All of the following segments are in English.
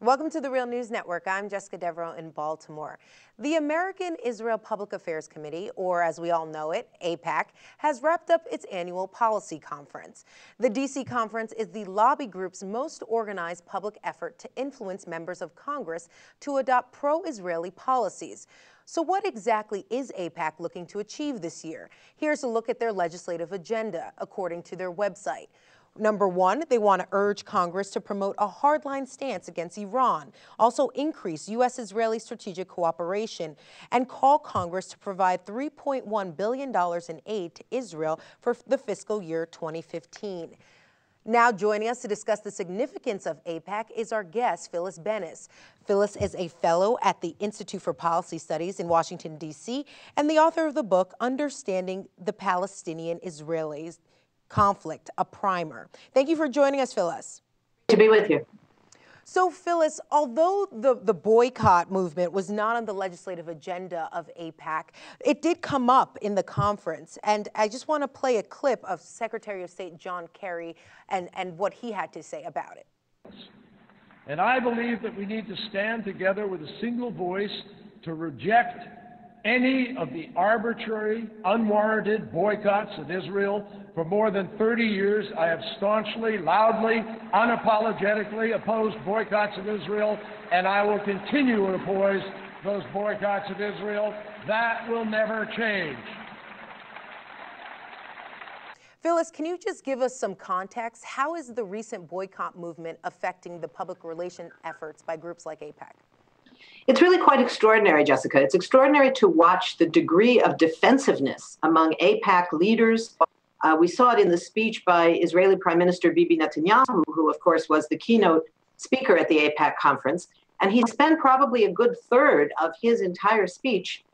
Welcome to the Real News Network. I'm Jessica Devereaux in Baltimore. The American-Israel Public Affairs Committee, or as we all know it, AIPAC, has wrapped up its annual policy conference. The D.C. conference is the lobby group's most organized public effort to influence members of Congress to adopt pro-Israeli policies. So what exactly is AIPAC looking to achieve this year? Here's a look at their legislative agenda, according to their website. Number one, they want to urge Congress to promote a hardline stance against Iran, also increase U.S.-Israeli strategic cooperation, and call Congress to provide $3.1 billion in aid to Israel for the fiscal year 2015. Now joining us to discuss the significance of AIPAC is our guest, Phyllis Bennis. Phyllis is a fellow at the Institute for Policy Studies in Washington, D.C., and the author of the book, Understanding the Palestinian-Israelis Conflict, a primer. Thank you for joining us, Phyllis. To be with you. So, Phyllis, although the boycott movement was not on the legislative agenda of AIPAC, it did come up in the conference. And I just want to play a clip of Secretary of State John Kerry and what he had to say about it. And I believe that we need to stand together with a single voice to reject any of the arbitrary, unwarranted boycotts of Israel. For more than 30 years, I have staunchly, loudly, unapologetically opposed boycotts of Israel, and I will continue to oppose those boycotts of Israel. That will never change. Phyllis, can you just give us some context? How is the recent boycott movement affecting the public relation efforts by groups like AIPAC? It's really quite extraordinary, Jessica. It's extraordinary to watch the degree of defensiveness among AIPAC leaders. We saw it in the speech by Israeli Prime Minister Bibi Netanyahu, who, of course, was the keynote speaker at the AIPAC conference. And he spent probably a good third of his entire speech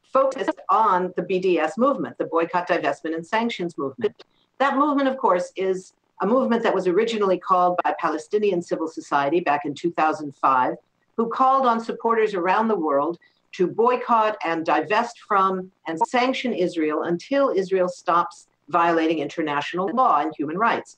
focused on the BDS movement, the Boycott, Divestment, and Sanctions movement. That movement, of course, is a movement that was originally called by Palestinian civil society back in 2005, who called on supporters around the world to boycott and divest from and sanction Israel until Israel stops violating international law and human rights.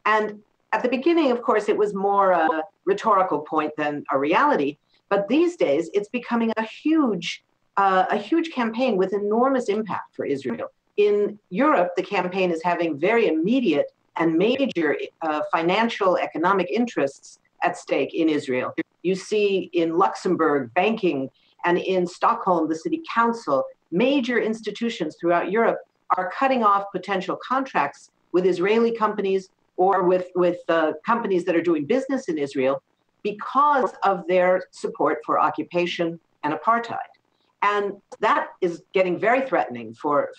And at the beginning, of course, it was more a rhetorical point than a reality. But these days, it's becoming a huge campaign with enormous impact for Israel. In Europe, the campaign is having very immediate and major financial, economic interests at stake in Israel. You see in Luxembourg, banking, and in Stockholm, the city council, major institutions throughout Europe are cutting off potential contracts with Israeli companies or with companies that are doing business in Israel because of their support for occupation and apartheid. And that is getting very threatening for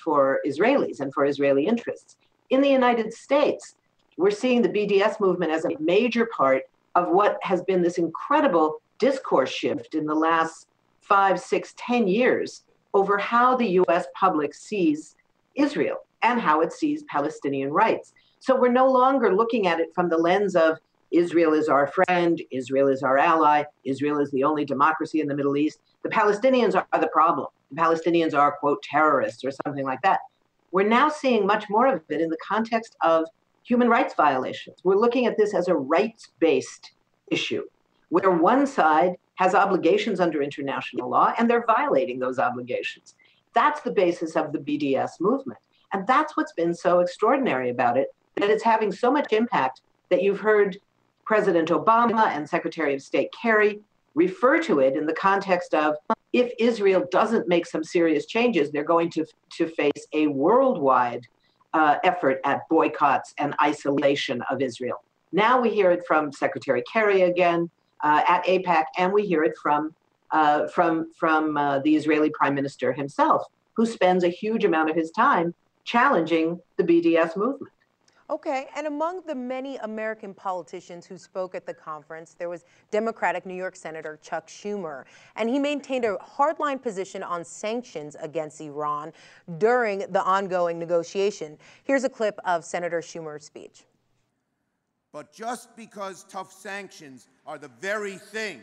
Israelis and for Israeli interests. In the United States, we're seeing the BDS movement as a major part of what has been this incredible discourse shift in the last 5, 6, 10 years over how the U.S. public sees Israel and how it sees Palestinian rights. So we're no longer looking at it from the lens of Israel is our friend, Israel is our ally, Israel is the only democracy in the Middle East. The Palestinians are the problem. The Palestinians are, quote, terrorists or something like that. We're now seeing much more of it in the context of human rights violations. We're looking at this as a rights-based issue, where one side has obligations under international law and they're violating those obligations. That's the basis of the BDS movement. And that's what's been so extraordinary about it, that it's having so much impact that you've heard President Obama and Secretary of State Kerry refer to it in the context of if Israel doesn't make some serious changes, they're going to face a worldwide effort at boycotts and isolation of Israel. Now we hear it from Secretary Kerry again at AIPAC, and we hear it from the Israeli Prime Minister himself, who spends a huge amount of his time challenging the BDS movement. Okay, and among the many American politicians who spoke at the conference, there was Democratic New York Senator Chuck Schumer, and he maintained a hardline position on sanctions against Iran during the ongoing negotiation. Here's a clip of Senator Schumer's speech. But just because tough sanctions are the very thing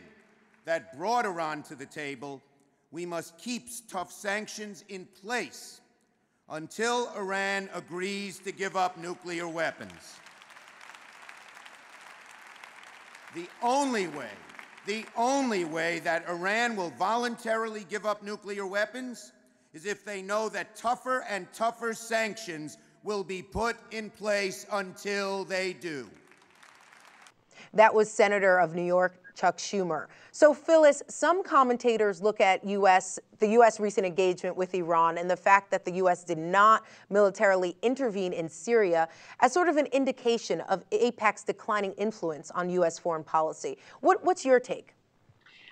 that brought Iran to the table, we must keep tough sanctions in place until Iran agrees to give up nuclear weapons. The only way The only way that Iran will voluntarily give up nuclear weapons is if they know that tougher and tougher sanctions will be put in place until they do. That was Senator of New York Chuck Schumer. So, Phyllis, some commentators look at the U.S. recent engagement with Iran and the fact that the U.S. did not militarily intervene in Syria as sort of an indication of AIPAC's declining influence on U.S. foreign policy. What's your take?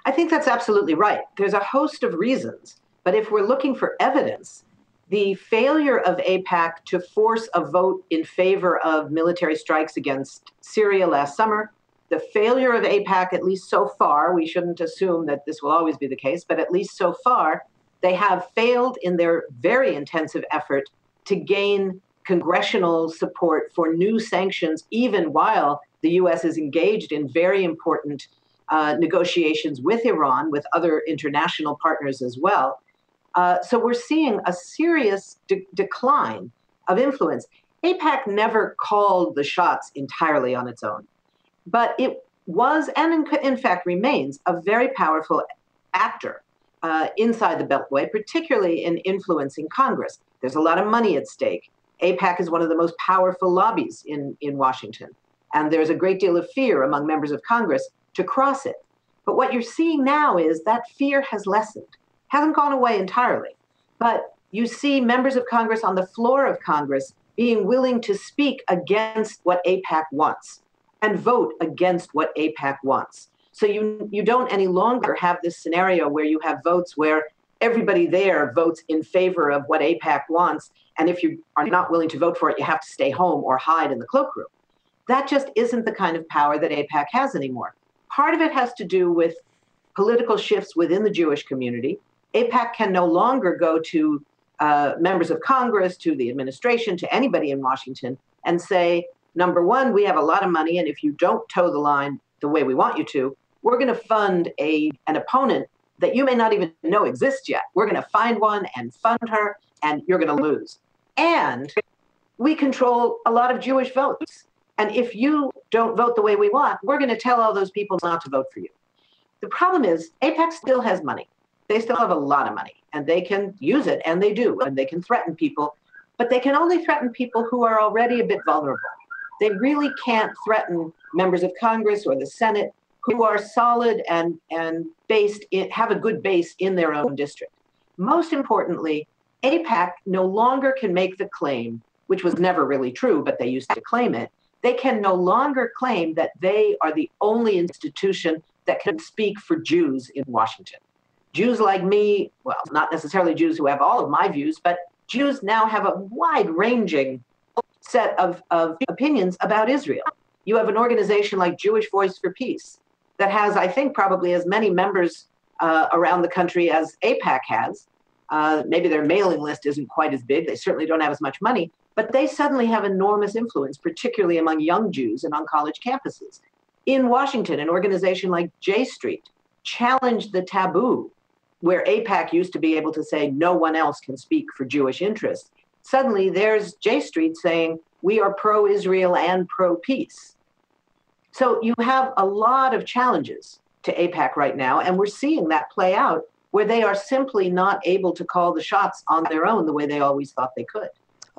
I think that's absolutely right. There's a host of reasons, but if we're looking for evidence, the failure of AIPAC to force a vote in favor of military strikes against Syria last summer, the failure of AIPAC, at least so far, we shouldn't assume that this will always be the case, but at least so far, they have failed in their very intensive effort to gain congressional support for new sanctions, even while the U.S. is engaged in very important negotiations with Iran, with other international partners as well. So we're seeing a serious decline of influence. AIPAC never called the shots entirely on its own, but it was, and in fact remains, a very powerful actor inside the Beltway, particularly in influencing Congress. There's a lot of money at stake. AIPAC is one of the most powerful lobbies in Washington, and there's a great deal of fear among members of Congress to cross it. But what you're seeing now is that fear has lessened. Hasn't gone away entirely, but you see members of Congress on the floor of Congress being willing to speak against what AIPAC wants and vote against what AIPAC wants. So you don't any longer have this scenario where you have votes where everybody there votes in favor of what AIPAC wants, and if you are not willing to vote for it, you have to stay home or hide in the cloakroom. That just isn't the kind of power that AIPAC has anymore. Part of it has to do with political shifts within the Jewish community. AIPAC can no longer go to members of Congress, to the administration, to anybody in Washington and say, number one, we have a lot of money, and if you don't toe the line the way we want you to, we're going to fund an opponent that you may not even know exists yet. We're going to find one and fund her, and you're going to lose. And we control a lot of Jewish votes. And if you don't vote the way we want, we're going to tell all those people not to vote for you. The problem is AIPAC still has money. They still have a lot of money, and they can use it, and they do, and they can threaten people, but they can only threaten people who are already a bit vulnerable. They really can't threaten members of Congress or the Senate who are solid and have a good base in their own district. Most importantly, AIPAC no longer can make the claim, which was never really true, but they used to claim it. They can no longer claim that they are the only institution that can speak for Jews in Washington. Jews like me, well, not necessarily Jews who have all of my views, but Jews now have a wide-ranging set of opinions about Israel. You have an organization like Jewish Voice for Peace that has, I think, probably as many members around the country as AIPAC has. Maybe their mailing list isn't quite as big. They certainly don't have as much money, but they suddenly have enormous influence, particularly among young Jews and on college campuses. In Washington, an organization like J Street challenged the taboo where AIPAC used to be able to say no one else can speak for Jewish interests. Suddenly there's J Street saying we are pro-Israel and pro-peace. So you have a lot of challenges to AIPAC right now, and we're seeing that play out where they are simply not able to call the shots on their own the way they always thought they could.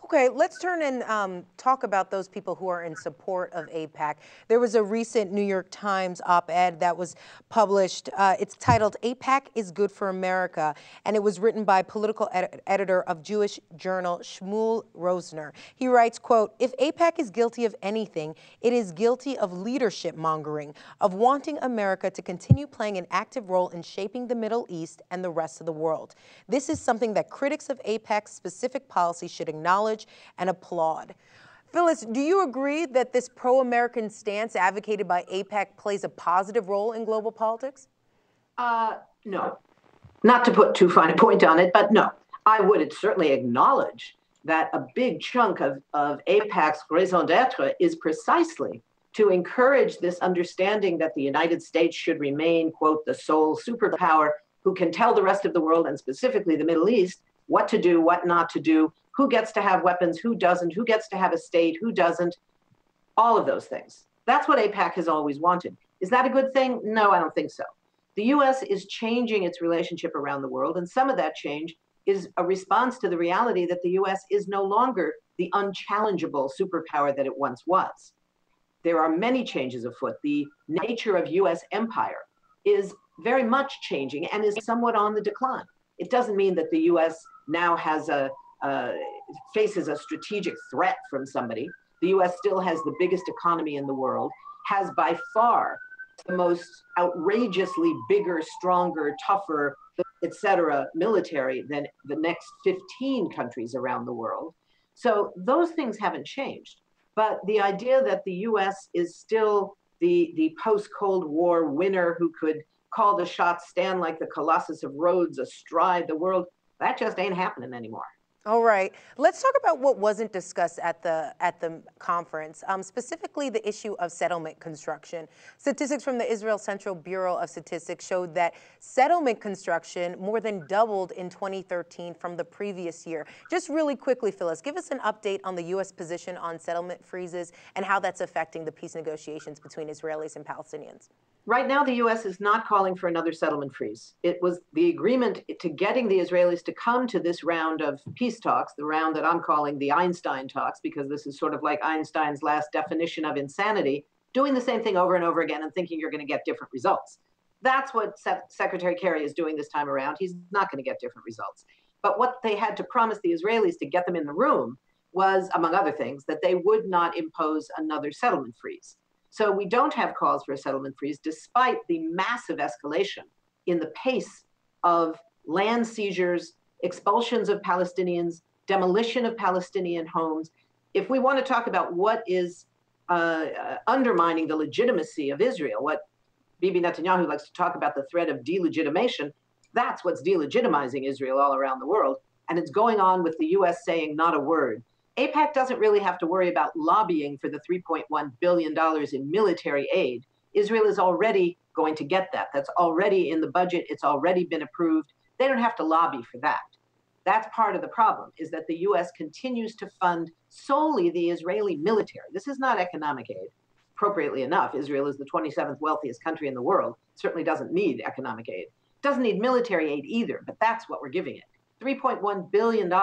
Okay, let's turn and talk about those people who are in support of AIPAC. There was a recent New York Times op-ed that was published. It's titled, "AIPAC is Good for America," and it was written by political editor of Jewish journal Shmuel Rosner. He writes, quote, "If AIPAC is guilty of anything, it is guilty of leadership mongering, of wanting America to continue playing an active role in shaping the Middle East and the rest of the world. This is something that critics of AIPAC's specific policy should acknowledge and applaud." Phyllis, do you agree that this pro-American stance advocated by AIPAC plays a positive role in global politics? No. Not to put too fine a point on it, but no. I would certainly acknowledge that a big chunk of AIPAC's raison d'etre is precisely to encourage this understanding that the United States should remain, quote, the sole superpower who can tell the rest of the world, and specifically the Middle East, what to do, what not to do, who gets to have weapons, who doesn't, who gets to have a state, who doesn't, all of those things. That's what AIPAC has always wanted. Is that a good thing? No, I don't think so. The US is changing its relationship around the world, and some of that change is a response to the reality that the US is no longer the unchallengeable superpower that it once was. There are many changes afoot. The nature of US empire is very much changing and is somewhat on the decline. It doesn't mean that the US now has faces a strategic threat from somebody. The US still has the biggest economy in the world, has by far the most outrageously bigger, stronger, tougher, etc. military than the next 15 countries around the world. So those things haven't changed. But the idea that the US is still the post-Cold War winner who could call the shots, stand like the Colossus of Rhodes astride the world, that just ain't happening anymore. All right, let's talk about what wasn't discussed at the conference, specifically the issue of settlement construction. Statistics from the Israel Central Bureau of Statistics showed that settlement construction more than doubled in 2013 from the previous year. Just really quickly, Phyllis, give us an update on the U.S. position on settlement freezes and how that's affecting the peace negotiations between Israelis and Palestinians. Right now, the U.S. is not calling for another settlement freeze. It was the agreement to getting the Israelis to come to this round of peace talks, the round that I'm calling the Einstein talks, because this is sort of like Einstein's last definition of insanity, doing the same thing over and over again and thinking you're going to get different results. That's what Secretary Kerry is doing this time around. He's not going to get different results. But what they had to promise the Israelis to get them in the room was, among other things, that they would not impose another settlement freeze. So we don't have calls for a settlement freeze, despite the massive escalation in the pace of land seizures, expulsions of Palestinians, demolition of Palestinian homes. If we want to talk about what is undermining the legitimacy of Israel, what Bibi Netanyahu likes to talk about, the threat of delegitimation, that's what's delegitimizing Israel all around the world. And it's going on with the US saying not a word. AIPAC doesn't really have to worry about lobbying for the $3.1 billion in military aid. Israel is already going to get that. That's already in the budget. It's already been approved. They don't have to lobby for that. That's part of the problem, is that the US continues to fund solely the Israeli military. This is not economic aid. Appropriately enough, Israel is the 27th wealthiest country in the world. It certainly doesn't need economic aid. It doesn't need military aid either, but that's what we're giving it. $3.1 billion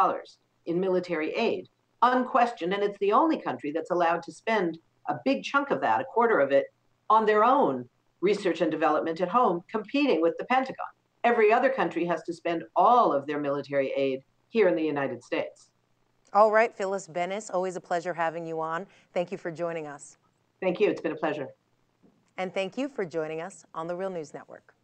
in military aid. Unquestioned, and it's the only country that's allowed to spend a big chunk of that, a quarter of it, on their own research and development at home, competing with the Pentagon. Every other country has to spend all of their military aid here in the United States. All right, Phyllis Bennis, always a pleasure having you on. Thank you for joining us. Thank you, it's been a pleasure. And thank you for joining us on the Real News Network.